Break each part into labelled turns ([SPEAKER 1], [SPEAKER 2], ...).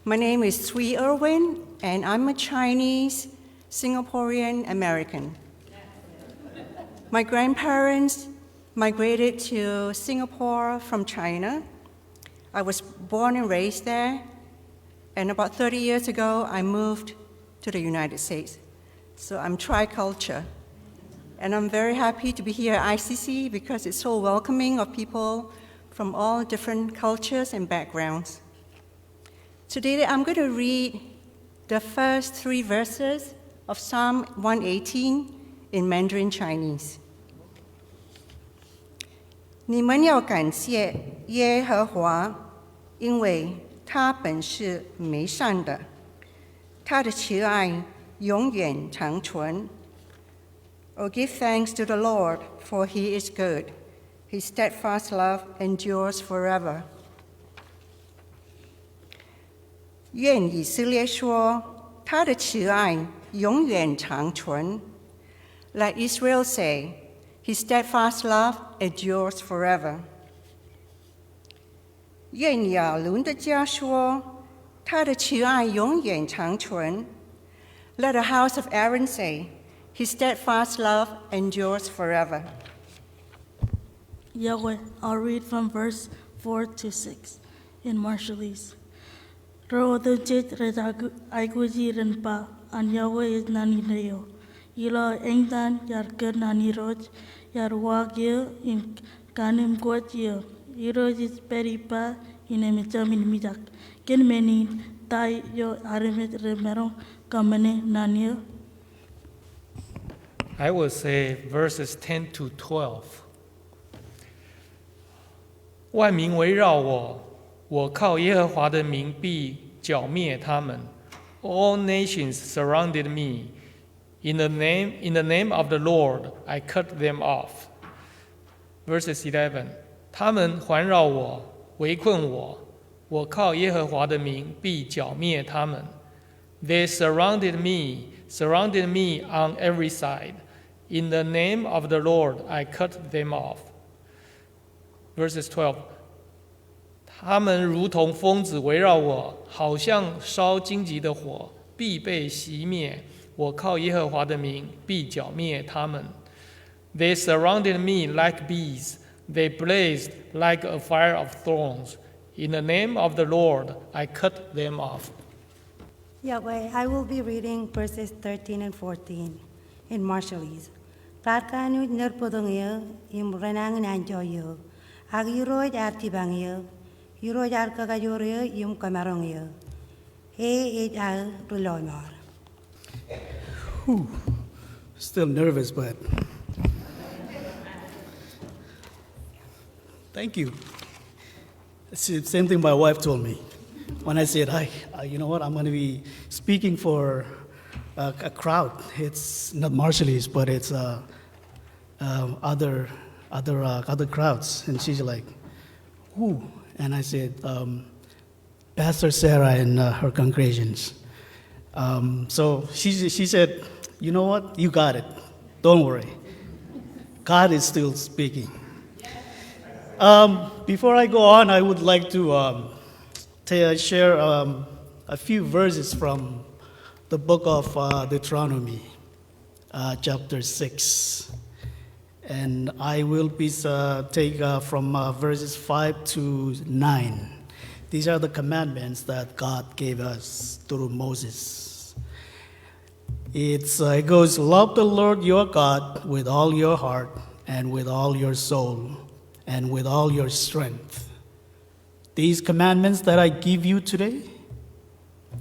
[SPEAKER 1] My name is Sui Irvine, and I'm a Chinese Singaporean American. My grandparents migrated to Singapore from China. I was born and raised there, and about 30 years ago, I moved to the United States. So I'm triculture. And I'm very happy to be here at ICC because it's so welcoming of people from all different cultures and backgrounds. Today, I'm going to read the first 3 verses of Psalm 118 in Mandarin Chinese. 你们要感谢耶和华，因为他本是美善的，他的慈爱永远长存。Oh, give thanks to the Lord, for he is good. His steadfast love endures forever. 愿以色列说，他的慈爱永远长存。Let Israel say, his steadfast love endures forever. 愿亚伦的家说，他的慈爱永远长存。Let the house of Aaron say, his steadfast love endures forever.
[SPEAKER 2] Yahweh, I'll read from verse 4 to 6 in Marshallese. Rodo jet redagu aiguji renpa an Yahweh is nani neo. Ilo engdan yar ker nani roj yar wagyo im kanim gwatyo. Iro is peripa in a mitamin midak. Ken menin tai yo arimet remero kamene nanio.
[SPEAKER 3] I will say verses 10 to 12. 万民围绕我，我靠耶和华的名必剿灭他们。All nations surrounded me. In the name of the Lord, I cut them off. Verses 11. 他们环绕我，围困我，我靠耶和华的名必剿灭他们。They surrounded me on every side. In the name of the Lord, I cut them off. Verses 12. 他们如同疯子围绕我，好像烧荆棘的火，必被熄灭。我靠耶和华的名，必剿灭他们。They surrounded me like bees. They blazed like a fire of thorns. In the name of the Lord, I cut them off.
[SPEAKER 4] Yahweh, I will be reading verses 13 and 14 in Marshallese. Karkanu nerpodongyo im renang nanjoyo. Agiroj artibangyo. Iroj arkagayoryo im kamarongyo. He al ruloymar.
[SPEAKER 5] Still nervous, but thank you. It's the same thing my wife told me when I said, you know what, I'm going to be speaking for a crowd. It's not Marshallese, but it's other crowds. And she's like, who? And I said, Pastor Sarah and her congregations. So she said, you know what? You got it. Don't worry. God is still speaking. Before I go on, I would like to share a few verses from the book of Deuteronomy, chapter 6. And I will be take from verses 5 to 9. These are the commandments that God gave us through Moses. It goes, love the Lord your God with all your heart and with all your soul and with all your strength. These commandments that I give you today,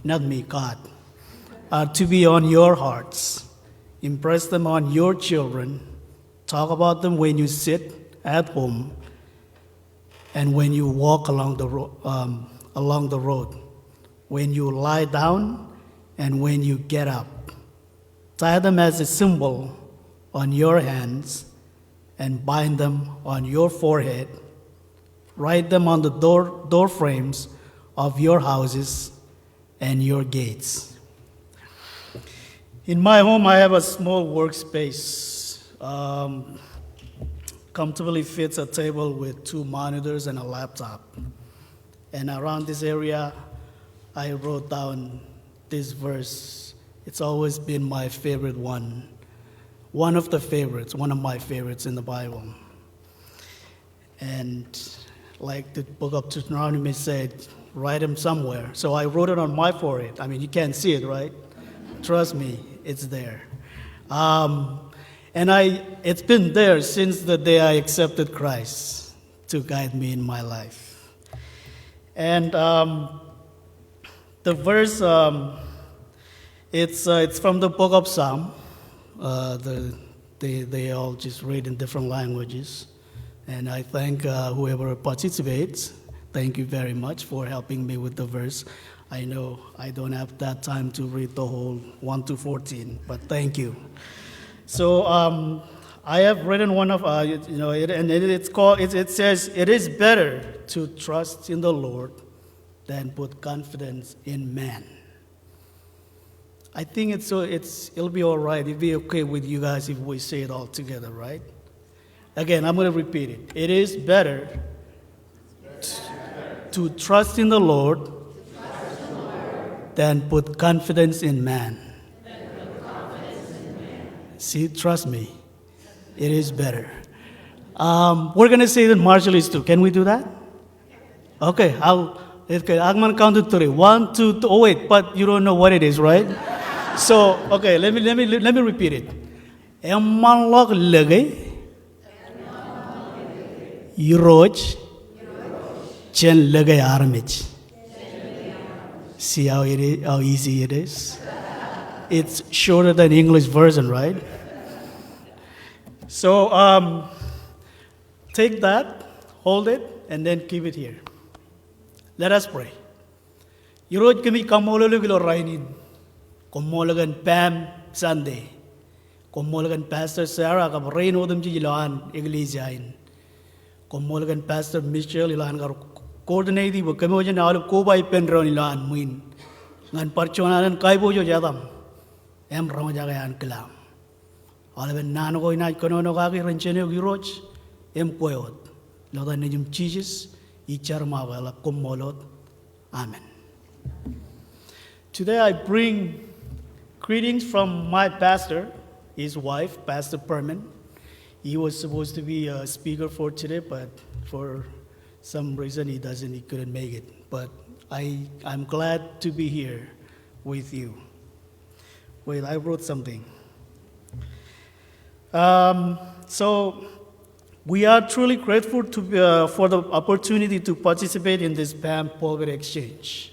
[SPEAKER 5] not me, God, are to be on your hearts. Impress them on your children. Talk about them when you sit at home and when you walk along the road, when you lie down and when you get up. Tie them as a symbol on your hands and bind them on your forehead. Write them on the door frames of your houses and your gates. In my home, I have a small workspace. Comfortably fits a table with 2 monitors and a laptop. And around this area, I wrote down this verse. It's always been my favorite one. One of my favorites in the Bible. And like the book of Deuteronomy said, write them somewhere. So I wrote it on my forehead. I mean, you can't see it, right? Trust me, it's there. It's been there since the day I accepted Christ to guide me in my life. And the verse, it's from the book of Psalm. They all just read in different languages. And I thank whoever participates. Thank you very much for helping me with the verse. I know I don't have that time to read the whole 1 to 14, but thank you. So I have written one of, it says, it is better to trust in the Lord than put confidence in man. I think it'll be all right. It'll be okay with you guys if we say it all together, right? Again, I'm going to repeat it. It is better to trust in the Lord than put confidence in man. See, trust me. It is better. We're going to say it in Marshallese too. Can we do that? Okay, I'm going to count to 3. 1, 2, 3. Oh, wait, but you don't know what it is, right? So, okay, let me repeat it. Emman log lagay. Yuroj. Chen lagay armich. See how easy it is? It's shorter than English version, right? So take that, hold it, and then keep it here. Let us pray. Yuroj kami kamololugilo rainin. Komolagan PAAM Sunday. Komolagan Pastor Sarah kab rain odam ji ilan iglesiain. Komolagan Pastor Michelle ilan kar coordinate bo kami ojan alu kobai penron ilan muin. Ngan parchonanan kaibo jo jadam. Em ramajagayan kelam. Alaben nano ko inaj kono no kaki renchene Yuroj em koyot. Loda nejum Jesus ichar mawala komolot. Amen. Today I bring greetings from my pastor, his wife, Pastor Perman. He was supposed to be a speaker for today, but for some reason he couldn't make it. But I'm glad to be here with you. Wait, I wrote something. So we are truly grateful for the opportunity to participate in this PAAM Pulpit Exchange.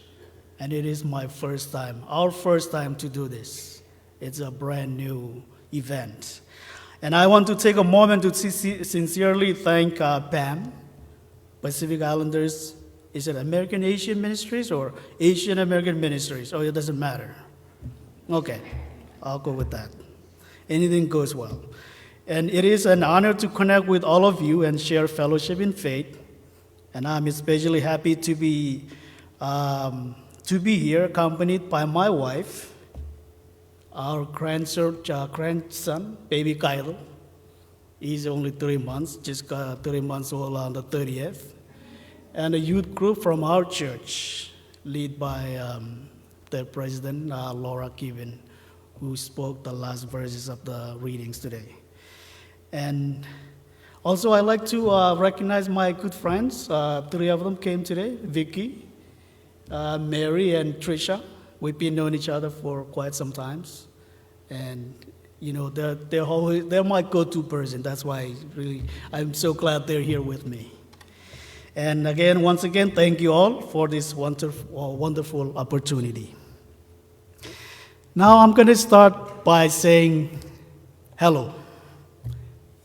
[SPEAKER 5] And it is my first time, our first time to do this. It's a brand new event. And I want to take a moment to sincerely thank PAAM, Pacific Islanders. Is it American Asian Ministries or Asian American Ministries? Oh, it doesn't matter. Okay, I'll go with that. Anything goes well. And it is an honor to connect with all of you and share fellowship in faith. And I'm especially happy to be here accompanied by my wife, our grandson, baby Kyle. He's only 3 months, just got 3 months old on the 30th. And a youth group from our church, led by the president, Laura Kevin, who spoke the last verses of the readings today. And also I'd like to recognize my good friends. 3 of them came today, Vicky, Mary, and Trisha. We've been knowing each other for quite some times. And, you know, they're my go-to person. That's why really I'm so glad they're here with me. And again, once again, thank you all for this wonderful opportunity. Now I'm going to start by saying hello.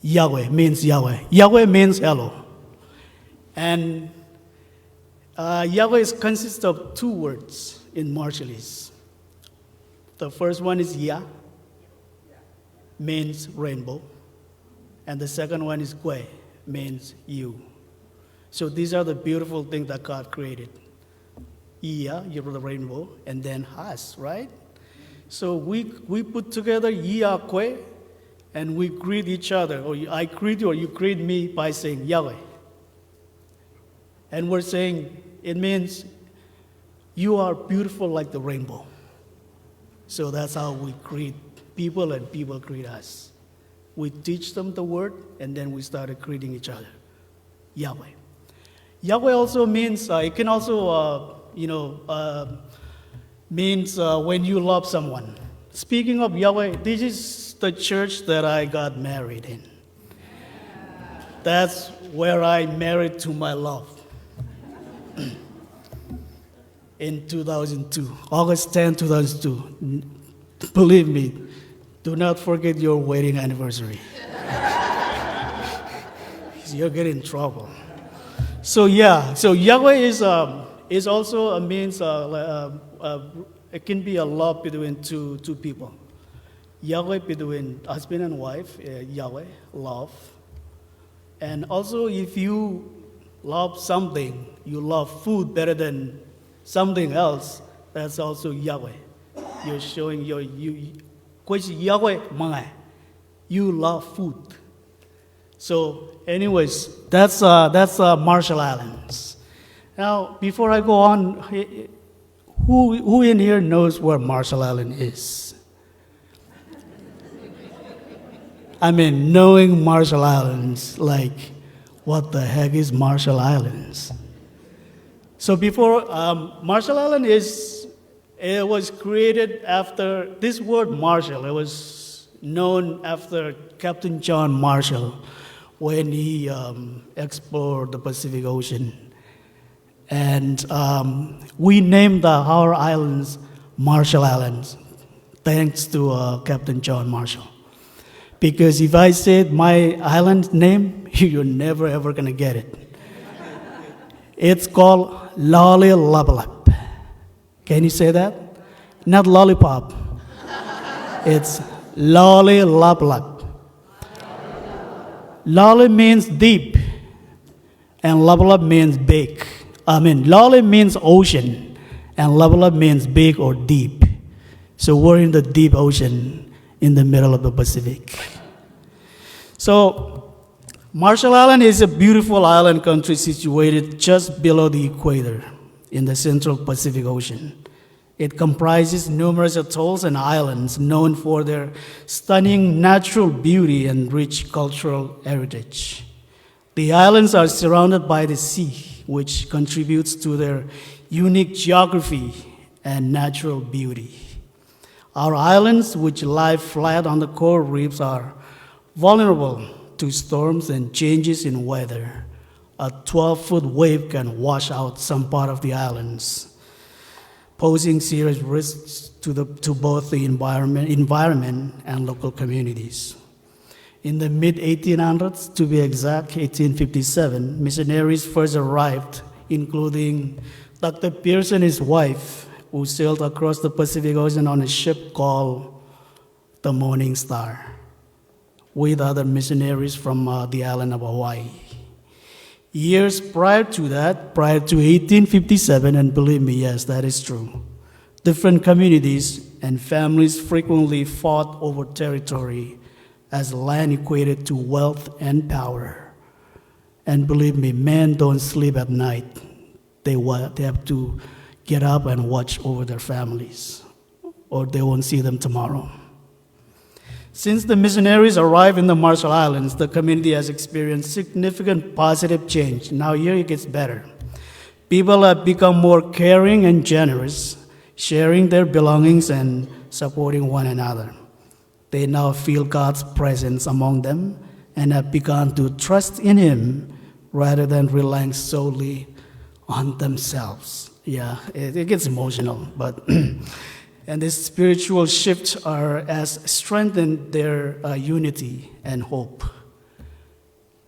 [SPEAKER 5] Yahweh means Yahweh. Yahweh means hello. And Yahweh consists of 2 words in Marshallese. The first one is Yah, means rainbow. And the second one is Kwe, means you. So these are the beautiful things that God created. Yah, you're the rainbow, and then Has, right? So we put together Yah, Kwe, and we greet each other, or I greet you, or you greet me by saying Yahweh. And we're saying, it means You are beautiful like the rainbow. So that's how we greet people and people greet us. We teach them the word, and then we started greeting each other. Yahweh. Yahweh also means, it can also, means when you love someone. Speaking of Yahweh, this is the church that I got married in. That's where I married to my love. In 2002, August 10, 2002. Believe me, do not forget your wedding anniversary. You'll get in trouble. So Yahweh is also a means, it can be a love between two people. Yahweh between husband and wife, Yahweh, love. And also if you love something, you love food better than something else, that's also Yahweh. You're showing Yahweh, you love food. So anyways, that's Marshall Islands. Now, before I go on, who in here knows where Marshall Island is? I mean, knowing Marshall Islands, like, what the heck is Marshall Islands? So before, Marshall Island it was created after, this word Marshall, it was known after Captain John Marshall when he explored the Pacific Ocean. And we named our islands Marshall Islands, thanks to Captain John Marshall. Because if I said my island name, you're never ever gonna get it. It's called Lollipop. Can you say that? Not lollipop. It's Lollipop. Lolly means deep, and Lapalap means big. Lolly means ocean, and Lapalap means big or deep. So we're in the deep ocean in the middle of the Pacific. So Marshall Island is a beautiful island country situated just below the equator in the central Pacific Ocean. It comprises numerous atolls and islands known for their stunning natural beauty and rich cultural heritage. The islands are surrounded by the sea, which contributes to their unique geography and natural beauty. Our islands, which lie flat on the coral reefs, are vulnerable to storms and changes in weather. A 12-foot wave can wash out some part of the islands, posing serious risks to both the environment and local communities. In the mid-1800s, to be exact, 1857, missionaries first arrived, including Dr. Pierce and his wife, who sailed across the Pacific Ocean on a ship called the Morning Star, with other missionaries from the island of Hawaii. Years prior to that, prior to 1857, and believe me, yes, that is true, different communities and families frequently fought over territory as land equated to wealth and power. And believe me, men don't sleep at night. They have to get up and watch over their families, or they won't see them tomorrow. Since the missionaries arrived in the Marshall Islands, the community has experienced significant positive change. Now here it gets better. People have become more caring and generous, sharing their belongings and supporting one another. They now feel God's presence among them and have begun to trust in Him rather than relying solely on themselves. Yeah, it gets emotional, but and this spiritual shift has strengthened their unity and hope.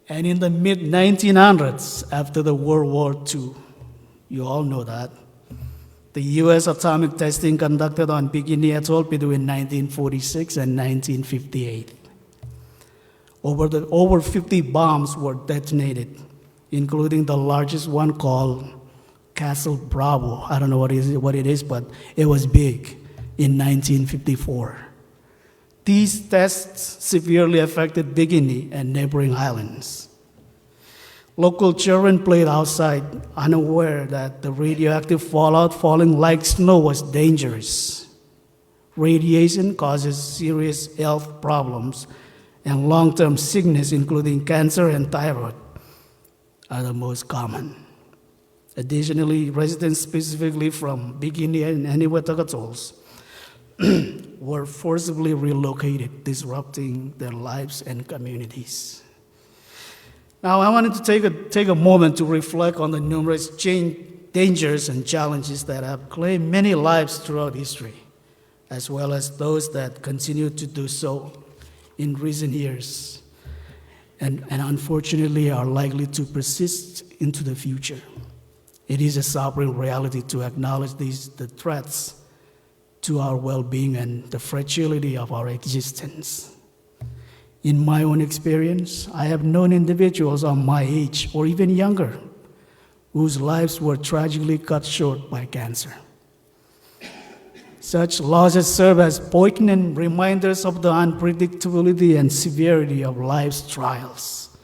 [SPEAKER 5] And in the mid-1900s, after the World War II, you all know that, the U.S. atomic testing conducted on Bikini Atoll between 1946 and 1958. Over 50 bombs were detonated, including the largest one called Castle Bravo. I don't know what it is, but it was big in 1954. These tests severely affected Bikini and neighboring islands. Local children played outside, unaware that the radioactive fallout falling like snow was dangerous. Radiation causes serious health problems, and long-term sickness, including cancer and thyroid, are the most common. Additionally, residents specifically from Big India and Eniwetok atolls were forcibly relocated, disrupting their lives and communities. Now, I wanted to take a moment to reflect on the numerous dangers and challenges that have claimed many lives throughout history, as well as those that continue to do so in recent years, and unfortunately are likely to persist into the future. It is a sobering reality to acknowledge the threats to our well-being and the fragility of our existence. In my own experience, I have known individuals of my age or even younger whose lives were tragically cut short by cancer. Such losses serve as poignant reminders of the unpredictability and severity of life's trials.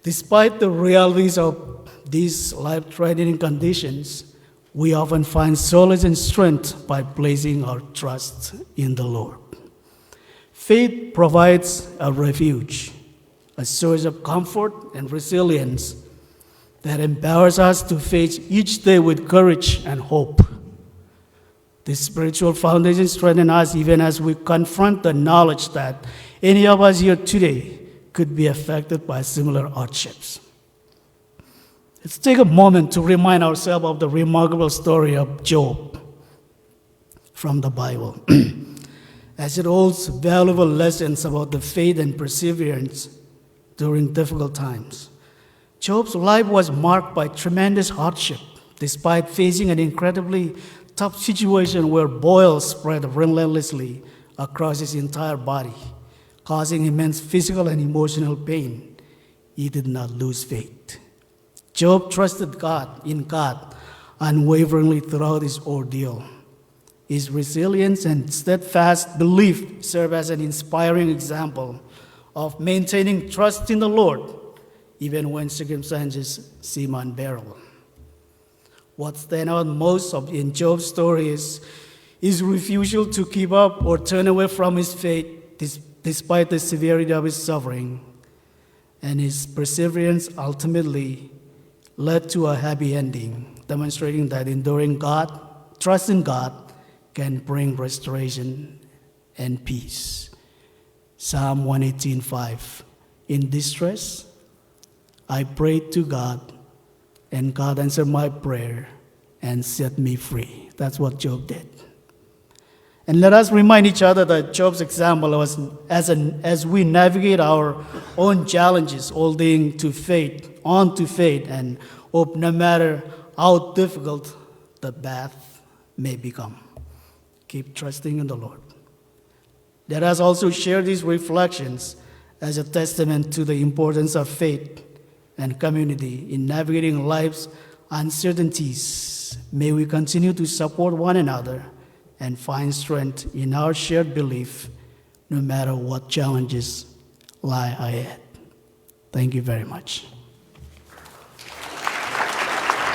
[SPEAKER 5] Despite the realities of these life-threatening conditions, we often find solace and strength by placing our trust in the Lord. Faith provides a refuge, a source of comfort and resilience that empowers us to face each day with courage and hope. This spiritual foundation strengthens us even as we confront the knowledge that any of us here today could be affected by similar hardships. Let's take a moment to remind ourselves of the remarkable story of Job from the Bible, as it holds valuable lessons about the faith and perseverance during difficult times. Job's life was marked by tremendous hardship, despite facing an incredibly tough situation where boils spread relentlessly across his entire body, causing immense physical and emotional pain. He did not lose faith. Job trusted in God unwaveringly throughout his ordeal. His resilience and steadfast belief serve as an inspiring example of maintaining trust in the Lord, even when circumstances seem unbearable. What stands out most in Job's story is his refusal to give up or turn away from his faith despite the severity of his suffering, and his perseverance ultimately led to a happy ending, demonstrating that enduring trust in God can bring restoration and peace. Psalm 118:5. In distress, I prayed to God, and God answered my prayer and set me free. That's what Job did. And let us remind each other that Job's example was as we navigate our own challenges, holding on to faith, and hope no matter how difficult the path may become. Keep trusting in the Lord. Let us also share these reflections as a testament to the importance of faith and community in navigating life's uncertainties. May we continue to support one another and find strength in our shared belief, no matter what challenges lie ahead. Thank you very much.